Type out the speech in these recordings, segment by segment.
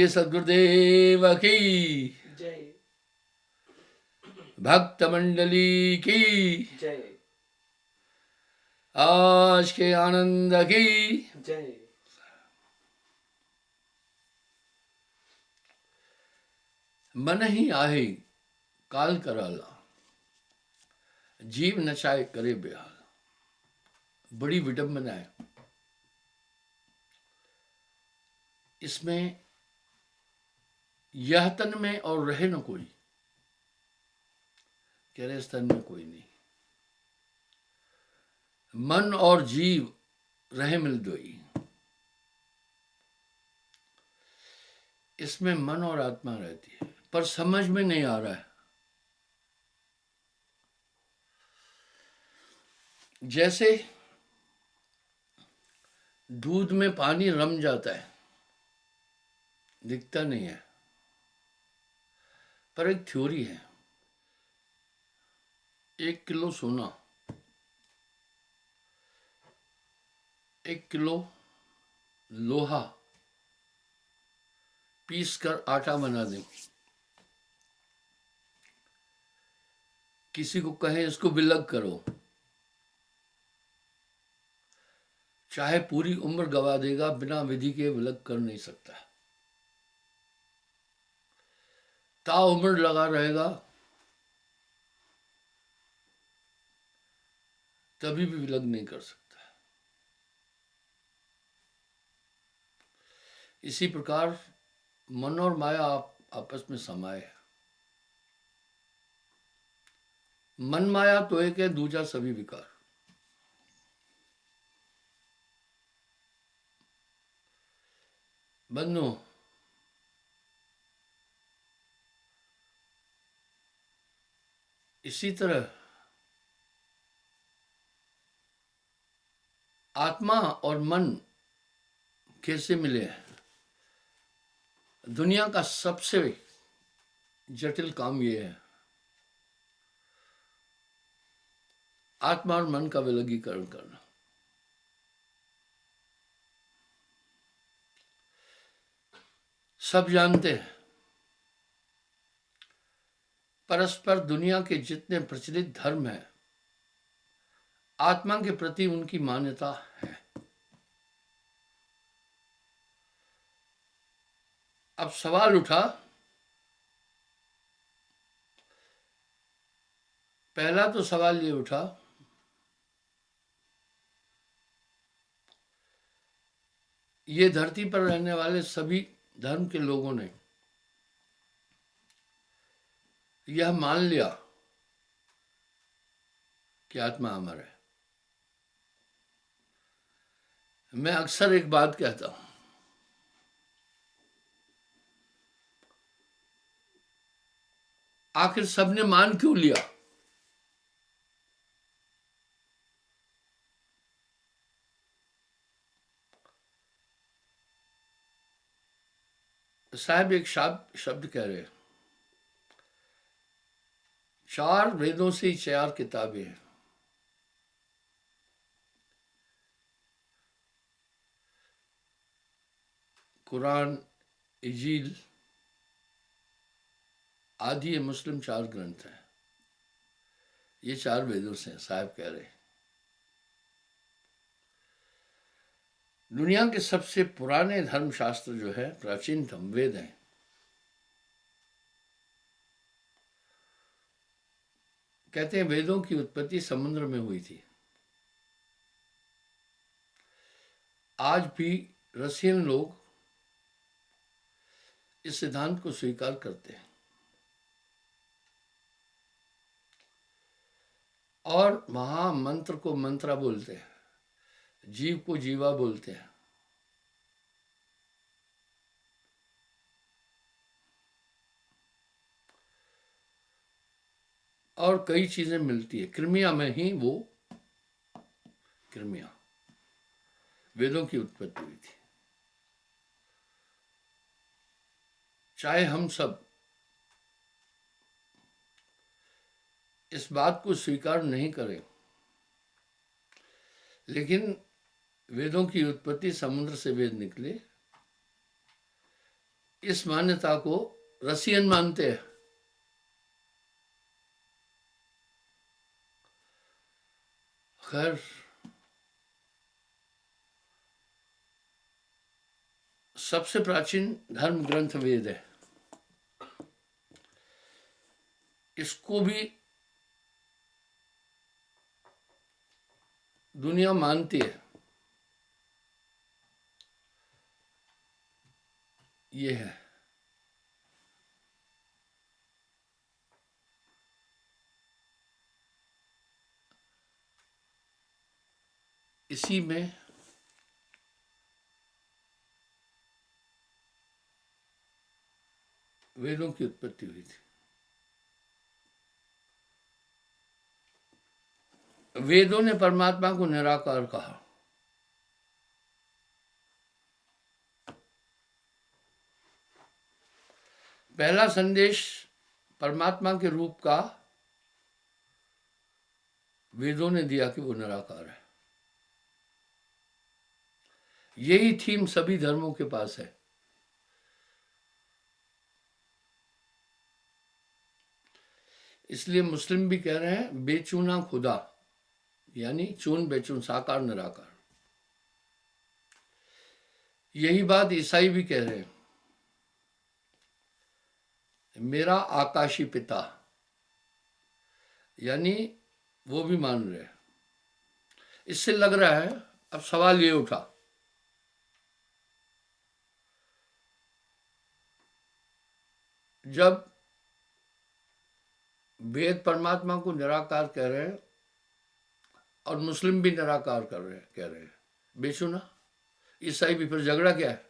बोलिए सदगुरुदेव की जय। भक्त मंडली की जय। आज के आनंद की जय। मन ही आहे काल कराला, जीव नचाए करे बेहाल। बड़ी विडंबना है इसमें। यह तन में और रहे न कोई, कह रहे इस तन में कोई नहीं। मन और जीव रहे मिल दोई। इसमें मन और आत्मा रहती है, पर समझ में नहीं आ रहा है। जैसे दूध में पानी रम जाता है, दिखता नहीं है, पर एक थ्योरी है। 1 किलो सोना, 1 किलो लोहा पीस कर आटा बना दें, किसी को कहें इसको विलग करो, चाहे पूरी उम्र गवा देगा, बिना विधि के विलग कर नहीं सकता। ताउम्र लगा रहेगा, तभी भी विलग नहीं कर सकता। इसी प्रकार मन और माया आपस में समाये है। मन माया तो एक है, दूजा सभी विकार। बंधु, इसी तरह आत्मा और मन कैसे मिले हैं। दुनिया का सबसे जटिल काम यह है, आत्मा और मन का विलगीकरण करना। सब जानते हैं, परस्पर दुनिया के जितने प्रचलित धर्म हैं, आत्मा के प्रति उनकी मान्यता है। अब सवाल उठा, पहला तो सवाल ये उठा, ये धरती पर रहने वाले सभी धर्म के लोगों ने यह मान लिया कि आत्मा अमर है। मैं अक्सर एक बात कहता हूं, आखिर सबने मान क्यों लिया? साहब एक शब्द कह रहे, 4 वेदों से 4 किताबें हैं। कुरान, इंजील आदि ये मुस्लिम 4 ग्रंथ हैं। ये 4 वेदों से हैं, साहब कह रहे। दुनिया के सबसे पुराने धर्मशास्त्र जो है, प्राचीनतम वेद हैं। कहते हैं वेदों की उत्पत्ति समुद्र में हुई थी। आज भी रशियन लोग इस सिद्धांत को स्वीकार करते हैं और वहां मंत्र को मंत्रा बोलते हैं, जीव को जीवा बोलते हैं। और कई चीजें मिलती है। क्रिमिया में ही वो क्रिमिया वेदों की उत्पत्ति हुई थी। चाहे हम सब इस बात को स्वीकार नहीं करें, लेकिन वेदों की उत्पत्ति समुद्र से वेद निकले, इस मान्यता को रसियन मानते हैं। खैर, सबसे प्राचीन धर्म ग्रंथ वेद है। इसको भी दुनिया मानती है। ये है, इसी में वेदों की उत्पत्ति हुई थी। वेदों ने परमात्मा को निराकार कहा। पहला संदेश परमात्मा के रूप का वेदों ने दिया कि वो निराकार है। यही थीम सभी धर्मों के पास है। इसलिए मुस्लिम भी कह रहे हैं बेचूना खुदा, यानी चून बेचून, साकार निराकार। यही बात ईसाई भी कह रहे हैं, मेरा आकाशी पिता, यानी वो भी मान रहे हैं। इससे लग रहा है, अब सवाल ये उठा, जब वेद परमात्मा को निराकार कह रहे हैं और मुस्लिम भी निराकार कह रहे हैं बेचूना, ईसाई भी, फिर झगड़ा क्या है?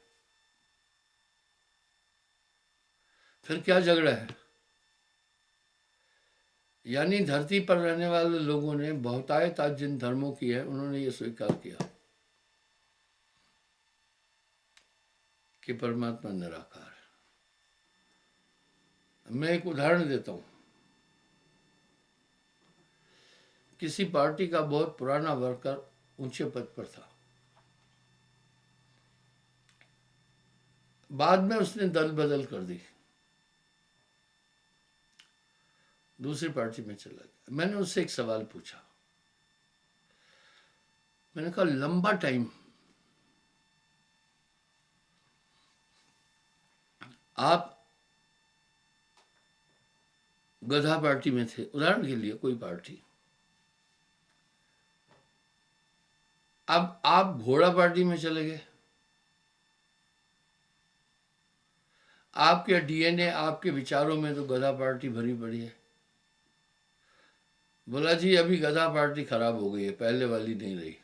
फिर क्या झगड़ा है? यानी धरती पर रहने वाले लोगों ने बहुतायत आज जिन धर्मों की है, उन्होंने ये स्वीकार किया कि परमात्मा निराकार है। मैं एक उदाहरण देता हूं। किसी पार्टी का बहुत पुराना वर्कर ऊंचे पद पर था। बाद में उसने दल बदल कर दी, दूसरी पार्टी में चला गया। मैंने उससे एक सवाल पूछा। मैंने कहा, लंबा टाइम आप गधा पार्टी में थे, उदाहरण के लिए कोई पार्टी, अब आप घोड़ा पार्टी में चले गए। आपके डीएनए, आपके विचारों में तो गधा पार्टी भरी पड़ी है। बोला जी अभी गधा पार्टी खराब हो गई है, पहले वाली नहीं रही।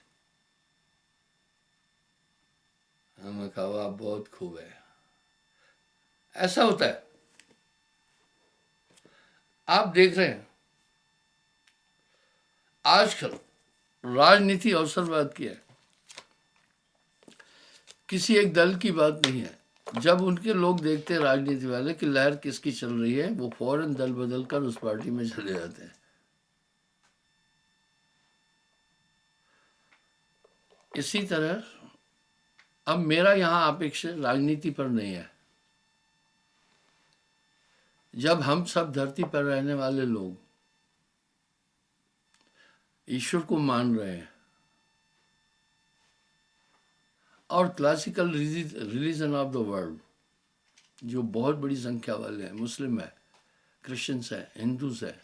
हमें कहा आप बहुत खूब है। ऐसा होता है। आप देख रहे हैं आजकल राजनीति अवसरवाद की है, किसी एक दल की बात नहीं है। जब उनके लोग देखते हैं राजनीति वाले कि लहर किसकी चल रही है, वो फौरन दल बदल कर उस पार्टी में चले जाते हैं। इसी तरह अब मेरा यहां अपेक्षा राजनीति पर नहीं है। जब हम सब धरती पर रहने वाले लोग ईश्वर को मान रहे हैं और classical religion of the world, जो बहुत बड़ी संख्या वाले हैं, मुस्लिम है, क्रिश्चियंस है, हिंदूज है,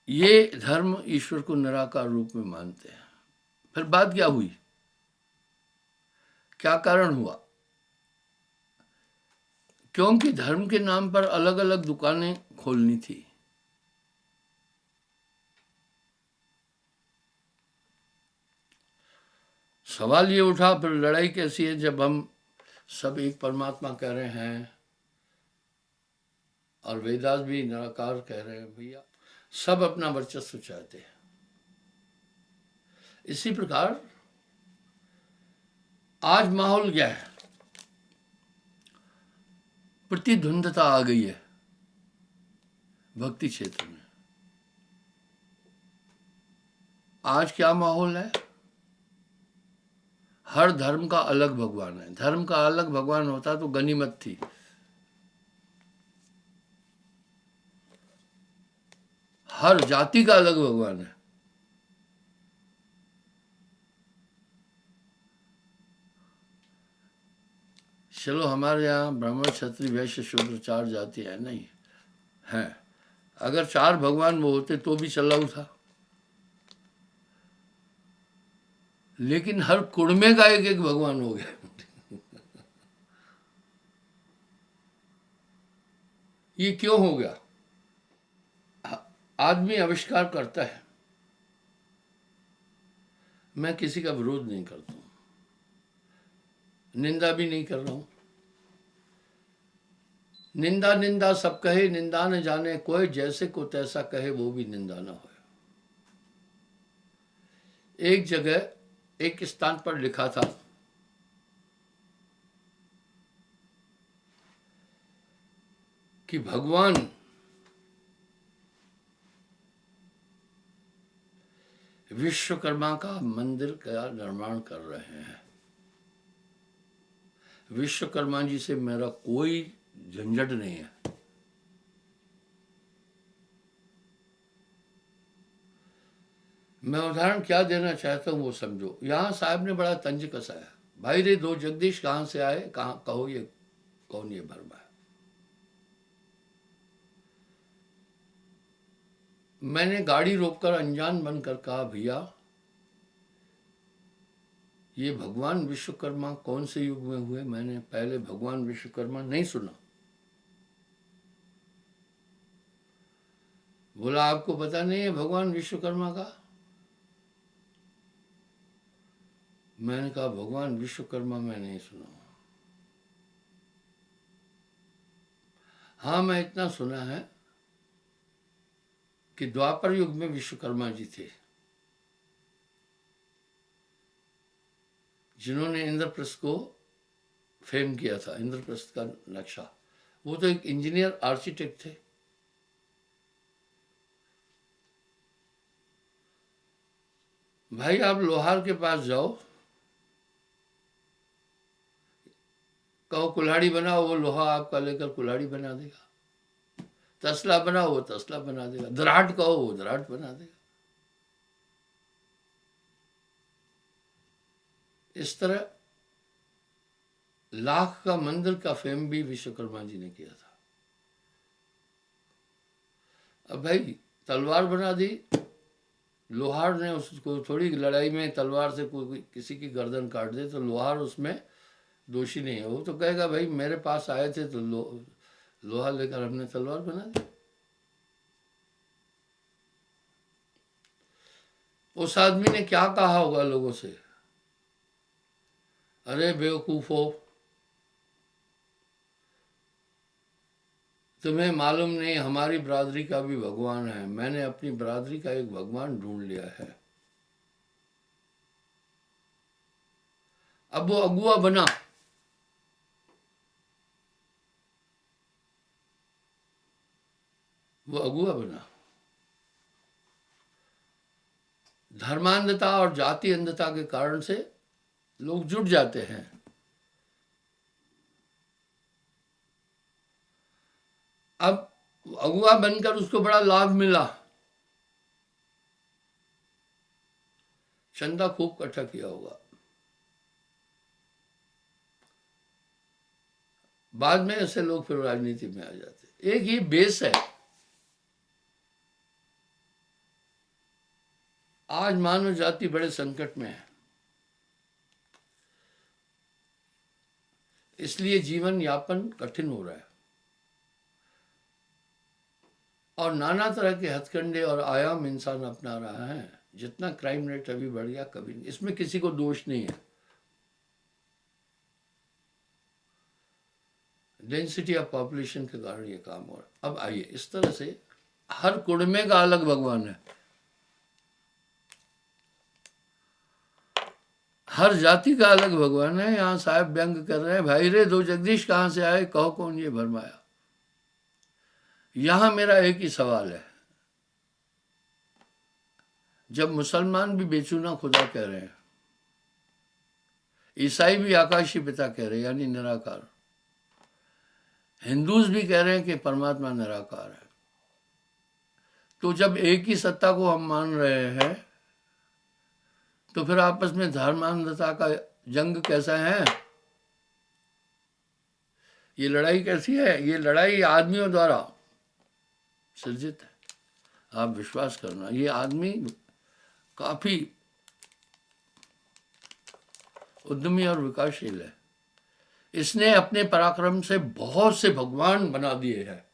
ये धर्म ईश्वर को निराकार रूप में मानते हैं। फिर बात क्या हुई, क्या कारण हुआ? क्योंकि धर्म के नाम पर अलग अलग दुकानें खोलनी थी। सवाल ये उठा, फिर लड़ाई कैसी है जब हम सब एक परमात्मा कह रहे हैं और वेदास भी निराकार कह रहे हैं। भैया सब अपना वर्चस्व चाहते हैं। इसी प्रकार आज माहौल क्या है? प्रतिद्वंदता आ गई है भक्ति क्षेत्र में। आज क्या माहौल है? हर धर्म का अलग भगवान है। धर्म का अलग भगवान होता तो गनीमत थी। हर जाति का अलग भगवान है। चलो हमारे यहाँ ब्राह्मण क्षत्रिय वैश्य शूद्र 4 जाति है, नहीं है। अगर 4 भगवान वो होते तो भी चलाऊ था, लेकिन हर कुड़मे का एक एक भगवान हो गया। ये क्यों हो गया? आदमी आविष्कार करता है। मैं किसी का विरोध नहीं करता हूं, निंदा भी नहीं कर रहा हूं। निंदा निंदा सब कहे, निंदा न जाने कोई, जैसे को तैसा कहे वो भी निंदा न हो। एक जगह एक स्थान पर लिखा था कि भगवान विश्वकर्मा का मंदिर का निर्माण कर रहे हैं। विश्वकर्मा जी से मेरा कोई झंझट नहीं है। मैं उदाहरण क्या देना चाहता हूं वो समझो। यहां साहब ने बड़ा तंज कसाया, भाई रे 2 जगदीश कहां से आए, कहां कहो ये कौन ये भरमा है। मैंने गाड़ी रोककर अनजान बनकर कहा, भैया ये भगवान विश्वकर्मा कौन से युग में हुए? मैंने पहले भगवान विश्वकर्मा नहीं सुना। बोला आपको पता नहीं है भगवान विश्वकर्मा का? मैंने कहा भगवान विश्वकर्मा मैं नहीं सुना। हाँ मैं इतना सुना है कि द्वापर युग में विश्वकर्मा जी थे, जिन्होंने इंद्रप्रस्थ को फेम किया था। इंद्रप्रस्थ का नक्शा, वो तो एक इंजीनियर आर्किटेक्ट थे। भाई आप लोहार के पास जाओ, कहो कुल्हाड़ी बनाओ, वो लोहा आपका लेकर कुल्हाड़ी बना देगा। तसला बनाओ, वो तसला बना देगा। दराट कहो, वो दराट बना देगा। इस तरह लाख का मंदिर का फेम भी विश्वकर्मा जी ने किया था। अब भाई तलवार बना दी, लोहार ने उसको थोड़ी लड़ाई में तलवार से कोई किसी की गर्दन काट दे तो लोहार उसमें दोषी नहीं है। वो तो कहेगा भाई मेरे पास आए थे तो लोहा लेकर हमने तलवार बना दी। उस आदमी ने क्या कहा होगा लोगों से, अरे बेवकूफो, तुम्हें मालूम नहीं हमारी बरादरी का भी भगवान है। मैंने अपनी बरादरी का एक भगवान ढूंढ लिया है। अब वो अगुआ बना। वो अगुआ बना। धर्मांधता और जाति अंधता के कारण से लोग जुट जाते हैं। अब अगुआ बनकर उसको बड़ा लाभ मिला, चंदा खूब इकट्ठा किया होगा। बाद में ऐसे लोग फिर राजनीति में आ जाते। एक ये बेस है। आज मानव जाति बड़े संकट में है, इसलिए जीवन यापन कठिन हो रहा है और नाना तरह के हथकंडे और आयाम इंसान अपना रहा है। जितना क्राइम रेट अभी बढ़ गया कभी नहीं, इसमें किसी को दोष नहीं है। डेंसिटी ऑफ पॉपुलेशन के कारण ये काम हो रहा है। अब आइए, इस तरह से हर कुड़मे का अलग भगवान है, हर जाति का अलग भगवान है। यहां साहब व्यंग कर रहे हैं, भाई रे 2 जगदीश कहां से आए, कहो कौन ये भरमाया। यहां मेरा एक ही सवाल है, जब मुसलमान भी बेचूना खुदा कह रहे हैं, ईसाई भी आकाशीय पिता कह रहे हैं, यानी निराकार। हिंदूज भी कह रहे हैं कि परमात्मा निराकार है। तो जब एक ही सत्ता को हम मान रहे हैं तो फिर आपस में धर्मांधता का जंग कैसा है? ये लड़ाई कैसी है? ये लड़ाई आदमियों द्वारा सृजित है। आप विश्वास करना, ये आदमी काफी उद्यमी और विकासशील है। इसने अपने पराक्रम से बहुत से भगवान बना दिए हैं।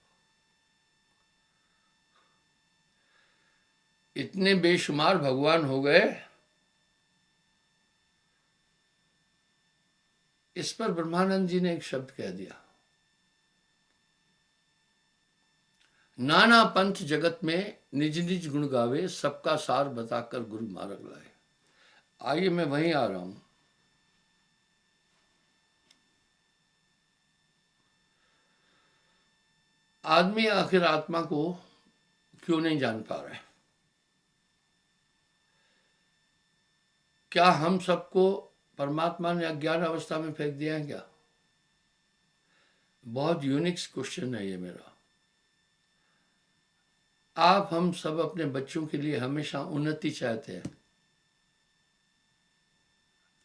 इतने बेशुमार भगवान हो गए। इस पर ब्रह्मानंद जी ने एक शब्द कह दिया, नाना पंथ जगत में निज निज गुण गावे, सबका सार बताकर गुरु मार्ग लाए। आइए मैं वहीं आ रहा हूं। आदमी आखिर आत्मा को क्यों नहीं जान पा रहे? क्या हम सबको परमात्मा ने अज्ञान अवस्था में फेंक दिया है क्या? बहुत यूनिक क्वेश्चन है ये मेरा। आप हम सब अपने बच्चों के लिए हमेशा उन्नति चाहते हैं,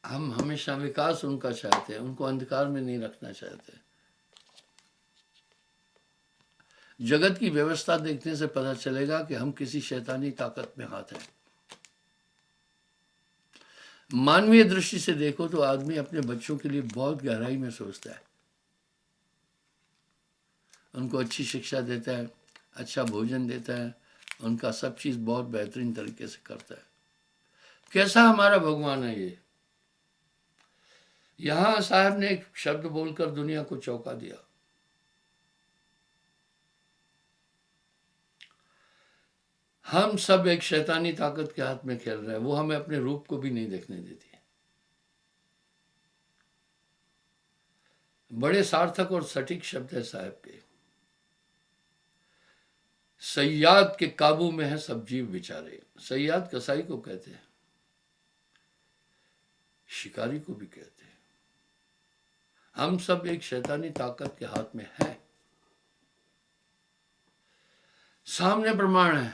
हम हमेशा विकास उनका चाहते हैं, उनको अंधकार में नहीं रखना चाहते। जगत की व्यवस्था देखने से पता चलेगा कि हम किसी शैतानी ताकत में हाथ हैं। मानवीय दृष्टि से देखो तो आदमी अपने बच्चों के लिए बहुत गहराई में सोचता है, उनको अच्छी शिक्षा देता है, अच्छा भोजन देता है, उनका सब चीज बहुत बेहतरीन तरीके से करता है। कैसा हमारा भगवान है ये! यहां साहब ने एक शब्द बोलकर दुनिया को चौंका दिया। हम सब एक शैतानी ताकत के हाथ में खेल रहे हैं, वो हमें अपने रूप को भी नहीं देखने देती है। बड़े सार्थक और सटीक शब्द है साहब के। सयाद के काबू में है सब जीव बेचारे। सयाद कसाई को कहते हैं, शिकारी को भी कहते हैं। हम सब एक शैतानी ताकत के हाथ में हैं। सामने प्रमाण है।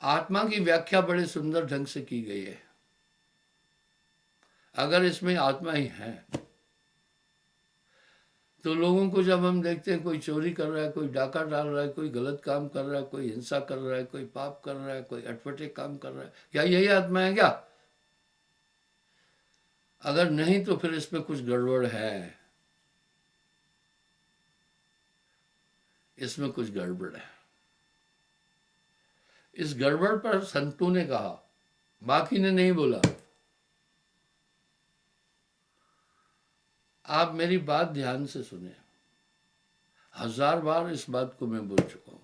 आत्मा की व्याख्या बड़े सुंदर ढंग से की गई है। अगर इसमें आत्मा ही है तो लोगों को जब हम देखते हैं कोई चोरी कर रहा है, कोई डाका डाल रहा है, कोई गलत काम कर रहा है, कोई हिंसा कर रहा है, कोई पाप कर रहा है, कोई अटपटे काम कर रहा है, क्या यही आत्मा है क्या? अगर नहीं तो फिर इसमें कुछ गड़बड़ है, इसमें कुछ गड़बड़ है। इस गड़बड़ पर संतों ने कहा, बाकी ने नहीं बोला। आप मेरी बात ध्यान से सुने। 1000 बार इस बात को मैं बोल चुका हूं।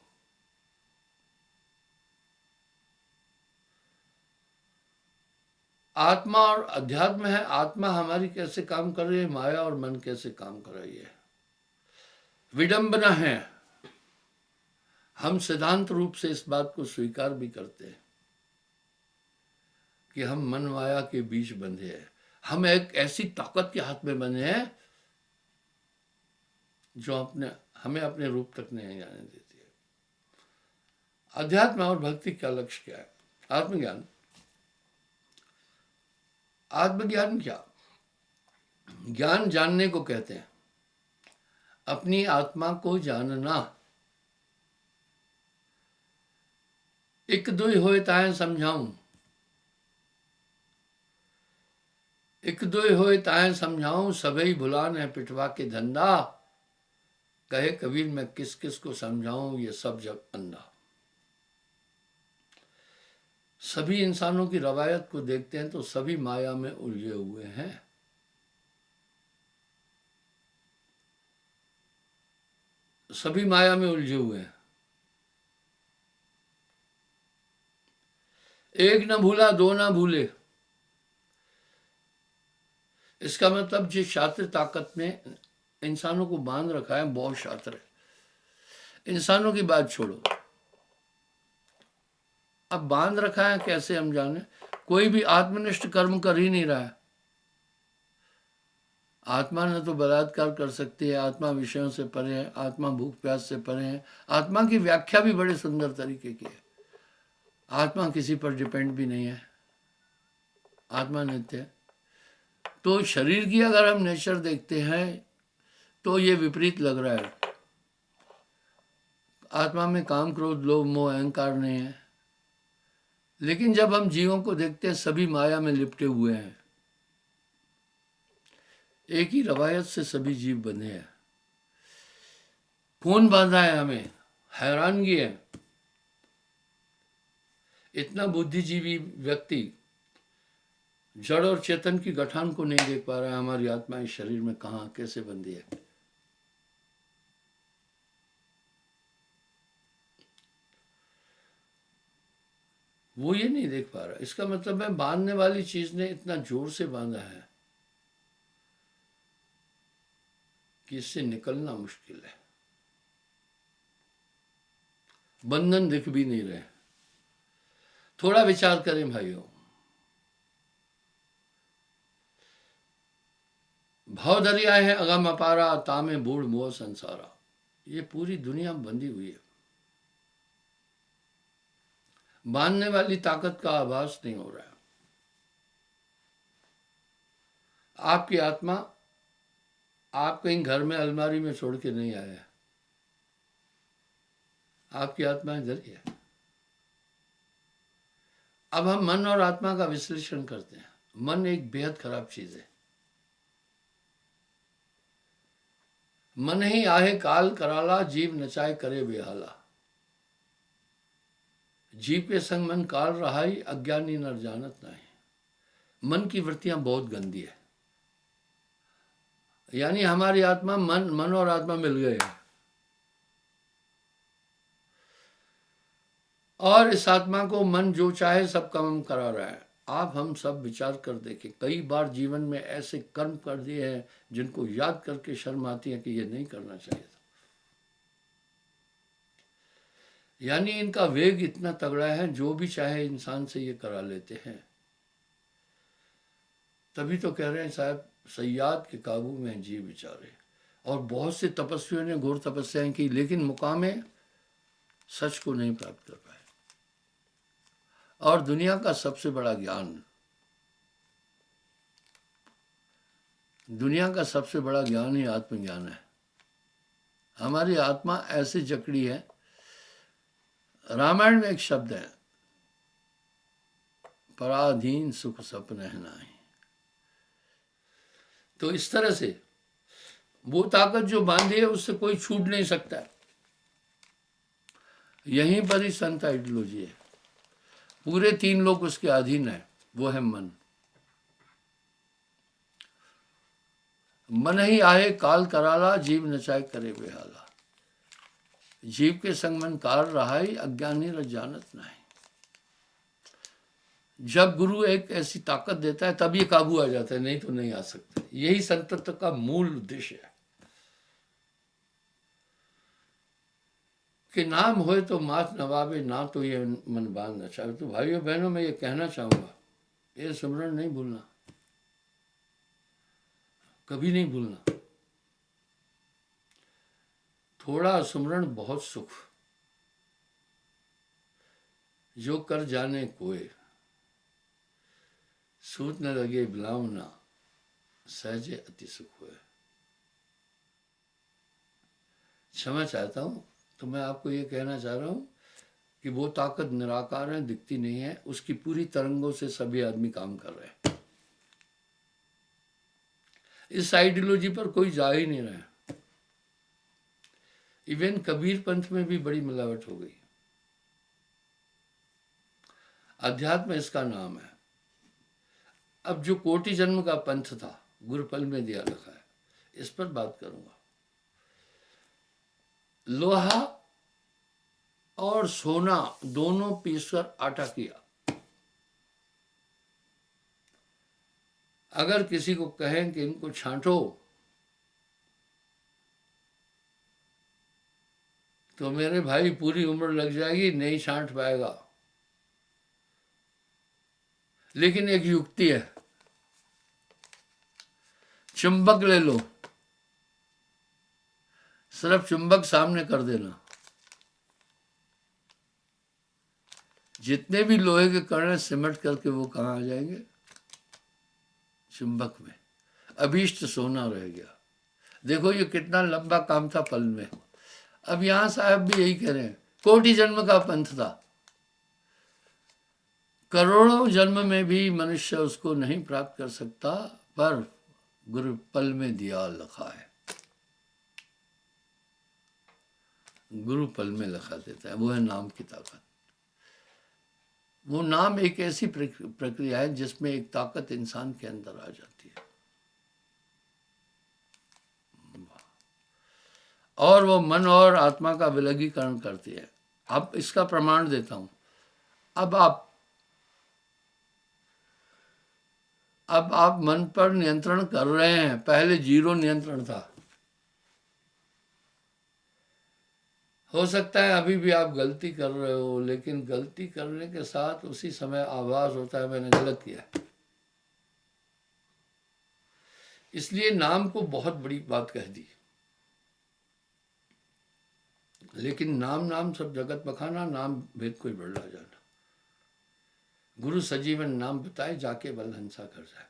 आत्मा और अध्यात्म है। आत्मा हमारी कैसे काम कर रही है, माया और मन कैसे काम कर रही है। विडंबना है, हम सिद्धांत रूप से इस बात को स्वीकार भी करते हैं कि हम मन माया के बीच बंधे हैं। हम एक ऐसी ताकत के हाथ में बंधे हैं जो हमें अपने रूप तक नहीं जाने देती है। अध्यात्म और भक्ति का लक्ष्य क्या है? आत्मज्ञान। आत्मज्ञान क्या? ज्ञान जानने को कहते हैं, अपनी आत्मा को जानना। एक दुई होए ताए समझाऊं, एक दुई होए ताए समझाऊं, सबई भुलान है पिटवा के धंधा। कहे कबीर मैं किस किस को समझाऊं, ये सब जग अंधा। सभी इंसानों की रवायत को देखते हैं तो सभी माया में उलझे हुए हैं। सभी माया में उलझे हुए हैं। एक न भूला दो न भूले। इसका मतलब जिस शातिर ताकत में इंसानों को बांध रखा है, बहुत शातिर है। इंसानों की बात छोड़ो, अब बांध रखा है कैसे हम जाने? कोई भी आत्मनिष्ठ कर्म कर ही नहीं रहा है। आत्मा न तो बलात्कार कर सकती है, आत्मा विषयों से परे है, आत्मा भूख प्यास से परे है। आत्मा की व्याख्या भी बड़े सुंदर तरीके की है। आत्मा किसी पर डिपेंड भी नहीं है, आत्मा नित्य है। तो शरीर की अगर हम नेचर देखते हैं तो ये विपरीत लग रहा है। आत्मा में काम क्रोध लोभ मोह अहंकार नहीं है, लेकिन जब हम जीवों को देखते हैं सभी माया में लिपटे हुए हैं। एक ही रवायत से सभी जीव बने हैं। कौन बांधा है हमें? हैरानगी है। इतना बुद्धिजीवी व्यक्ति जड़ और चेतन की गठान को नहीं देख पा रहा है। हमारी आत्मा इस शरीर में कहाँ कैसे बंधी है। वो ये नहीं देख पा रहा। इसका मतलब है बांधने वाली चीज ने इतना जोर से बांधा है कि इससे निकलना मुश्किल है। बंधन दिख भी नहीं रहे। थोड़ा विचार करें भाइयों। भव दरिया है अगम अपारा, तामे बूढ़ मोह संसारा। ये पूरी दुनिया बंधी हुई है। बांधने वाली ताकत का आभास नहीं हो रहा है। आपकी आत्मा आप कहीं घर में अलमारी में छोड़ के नहीं आया है। आपकी आत्मा इधर ही है। अब हम मन और आत्मा का विश्लेषण करते हैं। मन एक बेहद खराब चीज है। मन ही आहे काल कराला, जीव नचाए करे बेहाला। जीव के संग मन काल रहाई, अज्ञानी नर जानत नहीं। मन की वृत्तियां बहुत गंदी है। यानी हमारी आत्मा मन और आत्मा मिल गए हैं। और इस आत्मा को मन जो चाहे सब काम करा रहा है। आप हम सब विचार कर देखें, कई बार जीवन में ऐसे कर्म कर दिए हैं जिनको याद करके शर्म आती है कि ये नहीं करना चाहिए था। यानी इनका वेग इतना तगड़ा है, जो भी चाहे इंसान से ये करा लेते हैं। तभी तो कह रहे हैं साहब, सयाद के काबू में जीव बेचारे। और बहुत से तपस्वियों ने घोर तपस्याएं की, लेकिन मुकामे सच को नहीं प्राप्त कर पाए। और दुनिया का सबसे बड़ा ज्ञान, दुनिया का सबसे बड़ा ज्ञान ही आत्मज्ञान है। हमारी आत्मा ऐसे जकड़ी है। रामायण में एक शब्द है, पराधीन सुख सपने है नाही। तो इस तरह से वो ताकत जो बांधी है उससे कोई छूट नहीं सकता। यहीं पर ही संत आइडियोलॉजी है। पूरे 3 लोग उसके अधीन है। वो है मन। मन ही आए काल कराला, जीव नचाए करे बेहाला। जीव के संग मन काल रहाई, अज्ञानी र जानत नहीं। जब गुरु एक ऐसी ताकत देता है तब ये काबू आ जाता है, नहीं तो नहीं आ सकता। यही संतत्व का मूल उद्देश्य है कि नाम होए तो माथ नवाबे, ना तो ये मन बांध नचावे। तो भाइयों बहनों, मैं ये कहना चाहूंगा, ये सुमरण नहीं भूलना, कभी नहीं भूलना। थोड़ा सुमरण बहुत सुख, जो कर जाने कोय, सूत न लगे बिलावना, सहजे अति सुख हुए। क्षमा चाहता हूं। तो मैं आपको ये कहना चाह रहा हूं कि वो ताकत निराकार है, दिखती नहीं है। उसकी पूरी तरंगों से सभी आदमी काम कर रहे हैं। इस आइडियोलॉजी पर कोई जा ही नहीं रहा है। इवन कबीर पंथ में भी बड़ी मिलावट हो गई। अध्यात्म इसका नाम है। अब जो कोटि जन्म का पंथ था, गुरुपल में दिया रखा है, इस पर बात करूंगा। लोहा और सोना दोनों पीसकर आटा किया। अगर किसी को कहें कि इनको छांटो, तो मेरे भाई पूरी उम्र लग जाएगी, नहीं छांट पाएगा। लेकिन एक युक्ति है, चुंबक ले लो, सिर्फ चुंबक सामने कर देना, जितने भी लोहे के कण हैं सिमट करके वो कहाँ आ जाएंगे? चुंबक में। अभीष्ट सोना रह गया। देखो ये कितना लंबा काम था पल में। अब यहां साहब भी यही कह रहे हैं, कोटि जन्म का पंथ था, करोड़ों जन्म में भी मनुष्य उसको नहीं प्राप्त कर सकता, पर गुरु पल में दिया लिखा है, गुरु पल में लिखा देता है। वो है नाम की ताकत। वो नाम एक ऐसी प्रक्रिया है जिसमें एक ताकत इंसान के अंदर आ जाती है, और वो मन और आत्मा का विलगीकरण करती है। अब इसका प्रमाण देता हूं। अब आप मन पर नियंत्रण कर रहे हैं, पहले 0 नियंत्रण था। हो सकता है अभी भी आप गलती कर रहे हो, लेकिन गलती करने के साथ उसी समय आवाज होता है मैंने गलत किया। इसलिए नाम को बहुत बड़ी बात कह दी, लेकिन नाम नाम सब जगत बखाना, नाम भेद कोई बढ़ला जाना। गुरु सजीवन नाम बताए, जाके बल हंसा कर जाए।